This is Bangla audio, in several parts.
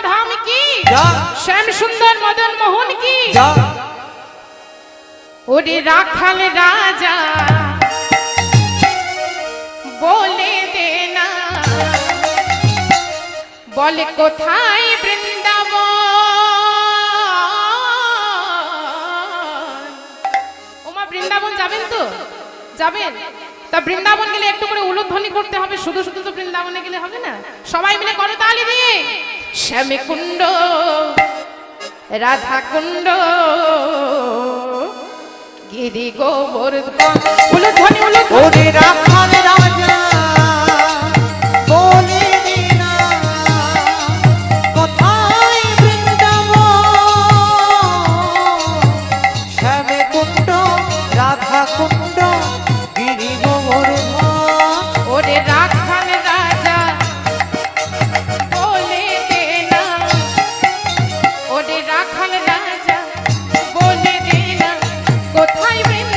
ধাম কি, শ্যাম সুন্দর মদন মোহন কি, ওরে রাখাল রাজা বলে দে না, বলে কোথায় বৃন্দাবন। ওমা বৃন্দাবন যাবেন তো? যাবেন? তা বৃন্দাবন গেলে একটু করে উলুধ্বনি করতে হবে, শুধু শুধু তো বৃন্দাবনে গেলে হবে না। সবাই মিলে করতালি দিয়ে শ্যামে কুণ্ড রাধা কুণ্ড গিরি গোবর্ধন, উলুধ্বনি উলুধ্বনি। রাখাল রাজা বলে দে না, কোথায় বৃন্দাবন, শ্যামে কুণ্ড রাধা কুণ্ড গিরি গোবর্ধন। ওরে রাখাল রাজা বলে দে না, ওরে রাখাল রাজা বলে দে না, কোথায় বৃন্দাবন।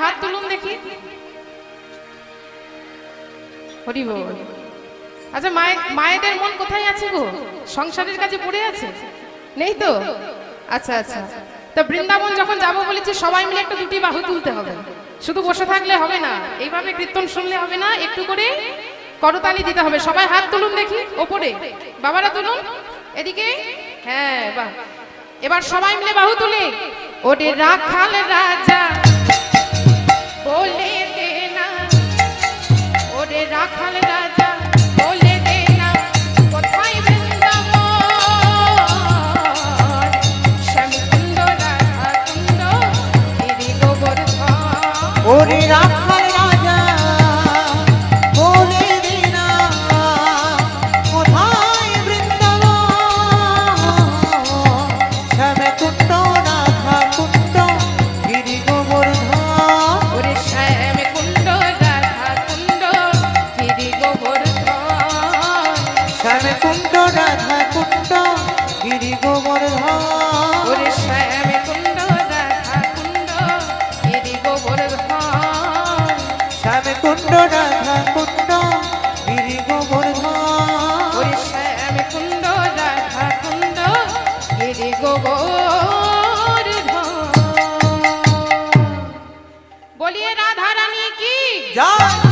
হাত তুলুন দেখি। হরি বল। আচ্ছা মায়েদের মন কোথায় আছে গো? সংসারের কাছে পড়ে আছে, নেই তো? আচ্ছা আচ্ছা, তো বৃন্দাবন যখন যাব বলেছি সবাই মিলে একটু দুটি বাহু তুলতে হবে, শুধু বসে থাকলে হবে না, এইভাবে কীর্তন শুনলে হবে না, একটু করে করতালি দিতে হবে। সবাই হাত তুলুন দেখি ওপরে, বাবারা তুলুন এদিকে, হ্যাঁ বাহ। এবার সবাই মিলে বাহু তুলে ওরে রাখাল রাজা বলে দে না, ওরে রাখাল রাজা বলে দে না, কোথায় বৃন্দাবন, শ্যামকুণ্ড রাধাকুণ্ড গিরি গোবর্ধন। ওরে রাখাল রাজা বলে দে না, কোথায় বৃন্দাবন, শ্যামকুণ্ড রাধাকুণ্ড গিরি গোবর্ধন। ওরে শ্যামকুণ্ড রাধাকুণ্ড গিরি গোবর্ধন, শ্যামকুণ্ড রাধাকুণ্ড গিরি গোবর্ধন। ওরে শ্যামকুণ্ড রাধাকুণ্ড গিরি গোবর্ধন, শ্যামকুণ্ড রাধাকুণ্ড গিরি গোবর্ধন। ওরে শ্যামকুণ্ড রাধাকুণ্ড গিরি গোবর্ধন। বলিয়ে রাধা রানী কি জয়।